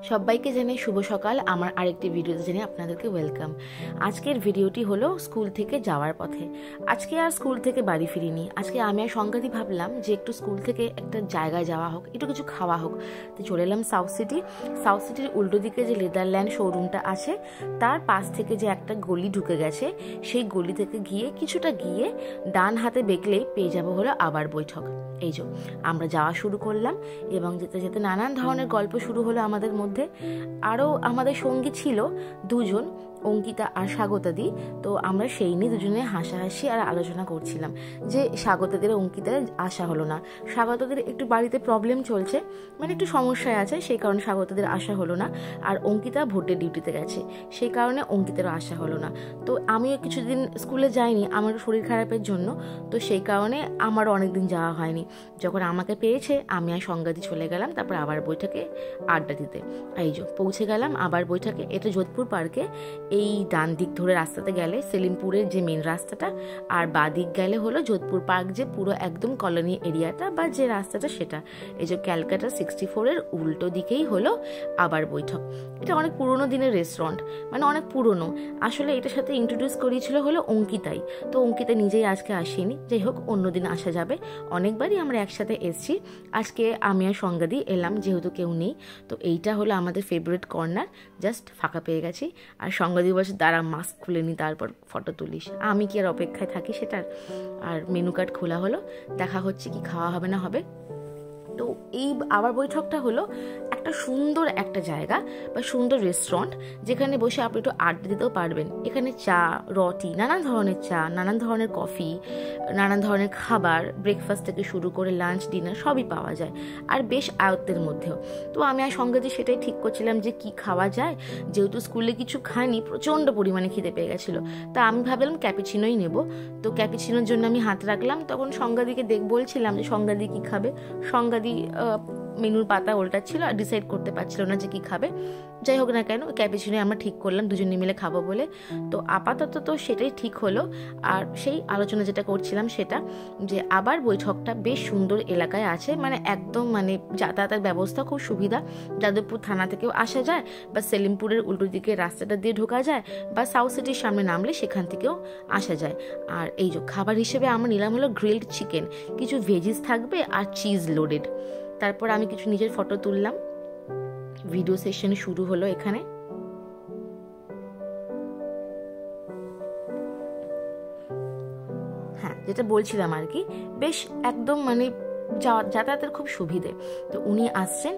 সবাইকে জানাই শুভ সকাল। আমার আরেকটি ভিডিওতে জানাই আপনাদেরকে ওয়েলকাম। আজকের ভিডিওটি হলো স্কুল থেকে যাওয়ার পথে। আজকে আর স্কুল থেকে বাড়ি ফিরিনি। আজকে আমি আর সংগাতি ভাবলাম যে একটু স্কুল থেকে একটা জায়গায় যাওয়া হোক, একটু কিছু খাওয়া হোক। তো চলে এলাম সাউথ সিটির উল্টো দিকে যে লেদারল্যান্ড শোরুমটা আছে তার পাশ থেকে যে একটা গলি ঢুকে গেছে, সেই গলি থেকে কিছুটা গিয়ে ডান হাতে বেঁকলেই পেয়ে যাবো হলো আবার বৈঠক। এই যে আমরা যাওয়া শুরু করলাম এবং যেতে যেতে নানান ধরনের গল্প শুরু হলো আমাদের মধ্যে। আরও আমাদের সঙ্গী ছিল দুজন, অঙ্কিতা আর স্বাগতাদি। তো আমরা সেই নিয়ে দুজনে হাসাহাসি আর আলোচনা করছিলাম যে স্বাগতাদের অঙ্কিতার আসা হলো না। স্বাগতাদের একটু বাড়িতে প্রবলেম চলছে, মানে একটু সমস্যায় আছে, সেই কারণে স্বাগতাদের আসা হলো না। আর অঙ্কিতা ভোটের ডিউটিতে গেছে, সেই কারণে অঙ্কিতারও আসা হলো না। তো আমিও কিছুদিন স্কুলে যাইনি আমার শরীর খারাপের জন্য, তো সেই কারণে আমারও অনেকদিন যাওয়া হয়নি। যখন আমাকে পেয়েছে আমি আর সংগাতি চলে গেলাম তারপর আবার বৈঠকে আড্ডা দিতে। এই যে পৌঁছে গেলাম আবার বৈঠকে। এটা যোধপুর পার্কে। এই ডান দিক ধরে রাস্তাতে গেলে সেলিমপুরের যে মেন রাস্তাটা, আর বাঁ দিক গেলে হলো যোধপুর পার্ক, যে পুরো একদম কলোনি এরিয়াটা বা যে রাস্তাটা সেটা। এই যে ক্যালকাটা 64-এর উল্টো দিকেই হলো আবার বৈঠক। এটা অনেক পুরোনো দিনের রেস্টুরেন্ট, মানে অনেক পুরনো। আসলে এটার সাথে ইন্ট্রোডিউস করিয়েছিল হলো অঙ্কিতাই। তো অঙ্কিতা নিজেই আজকে আসেনি, যাই হোক অন্যদিন আসা যাবে। অনেকবারই আমরা একসাথে এসছি, আজকে আমি আর সংগাদি এলাম যেহেতু কেউ নেই। তো এইটা হলো আমাদের ফেভারিট কর্নার, জাস্ট ফাঁকা পেয়ে গেছি। আর সংগাদি বলছে দাঁড়া মাস্ক খুলে নি তারপর ফটো তুলিস। আমি কি আর অপেক্ষায় থাকি সেটার। আর মেনু কার্ড খোলা হলো, দেখা হচ্ছে কি খাওয়া হবে না হবে। তো এই আবার বৈঠকটা হলো একটা সুন্দর একটা জায়গা বা সুন্দর রেস্টুরেন্ট, যেখানে বসে আপনি একটু আড্ডা দিতেও পারবেন। এখানে চা, রটি, নানান ধরনের চা, নানান ধরনের কফি, নানান ধরনের খাবার, ব্রেকফাস্ট থেকে শুরু করে লাঞ্চ ডিনার সবই পাওয়া যায়, আর বেশ আয়ত্তের মধ্যেও। তো আমি আর সংগাতি সেটাই ঠিক করছিলাম যে কি খাওয়া যায়। যেহেতু স্কুলে কিছু খাইনি, প্রচণ্ড পরিমাণে খিদে পেয়ে গেছিলো। তা আমি ভাবলাম ক্যাপিচিনোই নেব। তো ক্যাপিচিনোর জন্য আমি হাত রাখলাম, তখন সংগাদিকে বলছিলাম যে সংগাদি কি খাবে। সংগাদি মেনুর পাতা উল্টাচ্ছিল আর ডিসাইড করতে পারছিল না যে কি খাবে। যাই হোক না কেন, ক্যাপুচিনো আমরা ঠিক করলাম দুজনে মিলে খাবো বলে। তো আপাতত তো সেটাই ঠিক হলো। আর সেই আলোচনা যেটা করছিলাম সেটা, যে আবার বৈঠকটা বেশ সুন্দর এলাকায় আছে, মানে একদম মানে যাতায়াতের ব্যবস্থা খুব সুবিধা। যাদবপুর থানা থেকেও আসা যায়, বা সেলিমপুরের উল্টো দিকে রাস্তাটা দিয়ে ঢোকা যায়, বা সাউথ সিটির সামনে নামলে সেখান থেকেও আসা যায়। আর এই যে খাবার হিসেবে আমরা নিলাম হলো গ্রিলড চিকেন, কিছু ভেজিস থাকবে আর চিজ লোডেড। তারপর আমি কিছু নিজের ফটো তুললাম। ভিডিও সেশন শুরু হলো এখানে। হ্যাঁ, যেটা বলছিলাম আর কি, বেশ একদম মানে যাতায়াতের খুব সুবিধে। তো উনি আসছেন,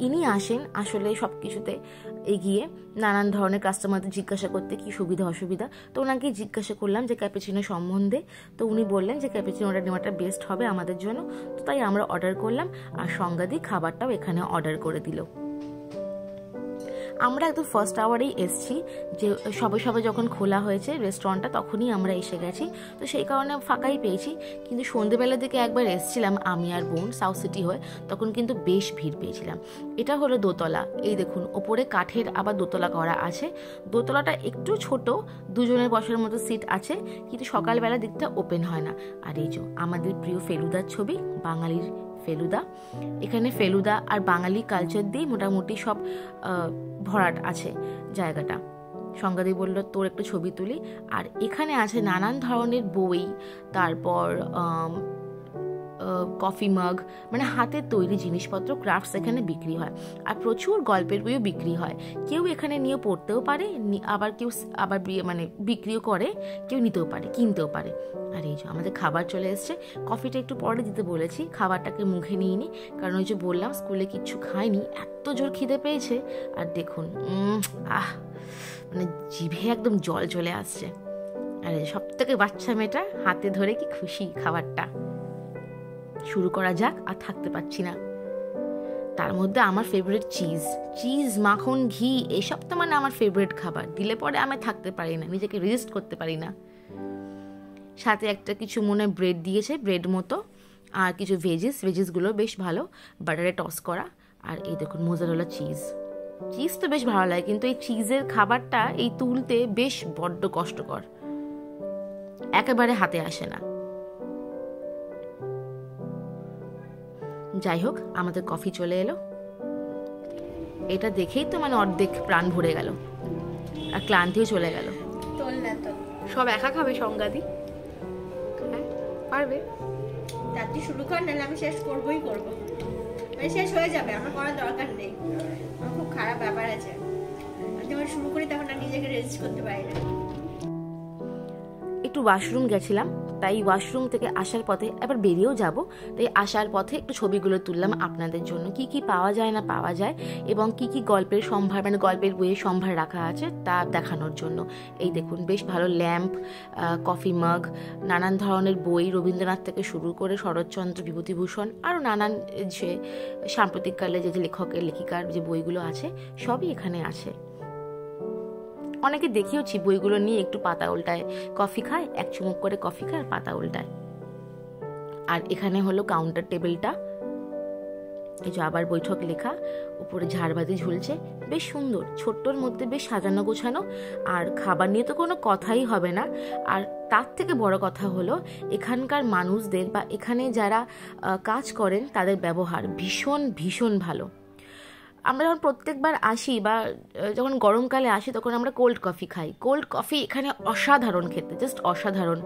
ইনি আসেন আসলে সব কিছুতে এগিয়ে, নানান ধরনের কাস্টমারদের জিজ্ঞাসা করতে কি সুবিধা অসুবিধা। তো ওনাকে জিজ্ঞাসা করলাম যে ক্যাপুচিনো সম্বন্ধে। তো উনি বললেন যে ক্যাপুচিনোটা নেওয়াটা বেস্ট হবে আমাদের জন্য। তো তাই আমরা অর্ডার করলাম, আর সংগাদি খাবারটাও এখানে অর্ডার করে দিল। আমরা একদম ফার্স্ট আওয়ারেই এসছি, যে সবে যখন খোলা হয়েছে রেস্টুরেন্টটা তখনই আমরা এসে গেছি। তো সেই কারণে ফাঁকাই পেয়েছি। কিন্তু সন্ধ্যেবেলার দিকে একবার এসছিলাম আমি আর বোন সাউথ সিটি হয়ে, তখন কিন্তু বেশ ভিড় পেয়েছিলাম। এটা হলো দোতলা, এই দেখুন ওপরে কাঠের আবার দোতলা করা আছে। দোতলাটা একটু ছোট, দুজনের বসার মতো সিট আছে, কিন্তু সকালবেলা দিকটা ওপেন হয় না। আর এই যে আমাদের প্রিয় ফেলুদার ছবি, বাঙালির ফেলুদা। এখানে ফেলুদা আর বাঙালি কালচার দিয়ে মোটামুটি সব ভরাট আছে জায়গাটা। সংগাদি বলল তোর একটু ছবি তুলি। আর এখানে আছে নানান ধরনের বই, তারপর কফি মাগ, মানে হাতের তৈরি জিনিসপত্র, ক্রাফটস এখানে বিক্রি হয়। আর প্রচুর গল্পের বইও বিক্রি হয়। কেউ এখানে নিয়ে পড়তেও পারে, আবার কেউ মানে বিক্রিও করে, কেউ নিতেও পারে, কিনতেও পারে। আর এই যে আমাদের খাবার চলে এসছে। কফিটা একটু পরে দিতে বলেছি, খাবারটাকে মুখে নিয়ে নি, কারণ ওই যে বললাম স্কুলে কিচ্ছু খাইনি, এত জোর খিদে পেয়েছে। আর দেখুন মানে জিভে একদম জল চলে আসছে। আর সব থেকে বাচ্চা মেয়েটা হাতে ধরে কি খুশি খাবারটা। শুরু করা যাক, আর থাকতে পারছি না। তার মধ্যে আমার ফেভারিট চিজ, মাখন, ঘি, এসব তো মানে আমার ফেভারিট খাবার। দিলে পরে আমি থাকতে পারি না, নিজেকে রেজিস্ট করতে পারি না। সাথে একটা কিছু মনে ব্রেড দিয়েছে, ব্রেড মতো, আর কিছু ভেজিসগুলো বেশ ভালো, বাটারে টস করা। আর এই দেখুন মোজারেলা চিজ তো বেশ ভালো লাগে, কিন্তু এই চিজের খাবারটা এই তুলতে বেশ বড্ড কষ্টকর, একেবারে হাতে আসে না। যাই হোক আমাদের কফি চলে এলো। এটা দেখেই তো মানে অর্ধেক প্রাণ ভরে গেল আর ক্লান্তিও চলে গেল। সব একা খাবে সংগাদি? হ্যাঁ পারবে। রাত্রি শুরু কর, নাহলে আমি শেষ করবই করবো, মানে শেষ হয়ে যাবে, আমার করার দরকার নেই। আমার খুব খারাপ ব্যাপার আছে, যখন শুরু করি তখন আর নিজেকে রেজিস্ট করতে পারি না। একটু ওয়াশরুম গেছিলাম, তাই ওয়াশরুম থেকে আসার পথে এবার বেরিয়েও যাব, তাই আসার পথে একটু ছবিগুলো তুললাম আপনাদের জন্য, কি কি পাওয়া যায় না পাওয়া যায় এবং কি কি গল্পের সম্ভার মানে গল্পের বইয়ের সম্ভার রাখা আছে তা দেখানোর জন্য। এই দেখুন বেশ ভালো ল্যাম্প, কফি মাগ, নানান ধরনের বই, রবীন্দ্রনাথ থেকে শুরু করে শরৎচন্দ্র, বিভূতিভূষণ, আরও নানান যে সাম্প্রতিককালে যে লেখকের লেখিকার যে বইগুলো আছে সবই এখানে আছে। অনেকে দেখিয়েছি বইগুলো নিয়ে একটু পাতা উল্টায়, কফি খায়, এক চুমুক করে কফি খায় আর পাতা উল্টায়। আর এখানে হলো কাউন্টার টেবিলটা, এই যে আবার বৈঠক লেখা, উপরে ঝাড়বাতি ঝুলছে, বেশ সুন্দর, ছোট্টর মধ্যে বেশ সাজানো গোছানো। আর খাবার নিয়ে তো কোনো কথাই হবে না। আর তার থেকে বড় কথা হলো এখানকার মানুষদের বা এখানে যারা কাজ করেন তাদের ব্যবহার ভীষণ ভীষণ ভালো। আমরা যখন প্রত্যেকবার আসি বা যখন গরমকালে আসি তখন আমরা কোল্ড কফি খাই। কোল্ড কফি এখানে অসাধারণ খেতে, জাস্ট অসাধারণ।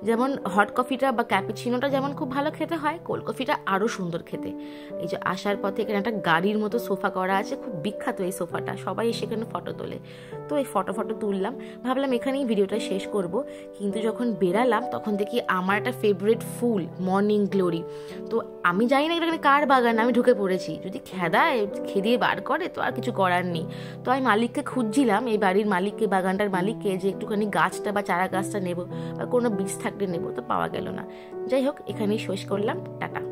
যেমন হট কফিটা বা ক্যাপুচিনোটা যেমন খুব ভালো খেতে হয়, কোল্ড কফিটা আরও সুন্দর খেতে। এই যে আসার পথে এখানে একটা গাড়ির মতো সোফা করা আছে, খুব বিখ্যাত এই সোফাটা, সবাই সেখানে ফটো তোলে। তো এই ফটো তুললাম, ভাবলাম এখানেই ভিডিওটা শেষ করব। কিন্তু যখন বেরালাম তখন দেখি আমার একটা ফেভারিট ফুল মর্নিং গ্লোরি। তো আমি জানি না এখানে কার বাগান, আমি ঢুকে পড়েছি, যদি খেদিয়ে বার করে তো আর কিছু করার নেই। তো আমি মালিককে খুঁজছিলাম, এই বাড়ির মালিককে, বাগানটার মালিককে, যে একটুখানি গাছটা বা চারা গাছটা নেবো বা কোনো বীজ থাকলে নেবো, তো পাওয়া গেল না। যাই হোক, এখানেই শেষ করলাম, টাটা।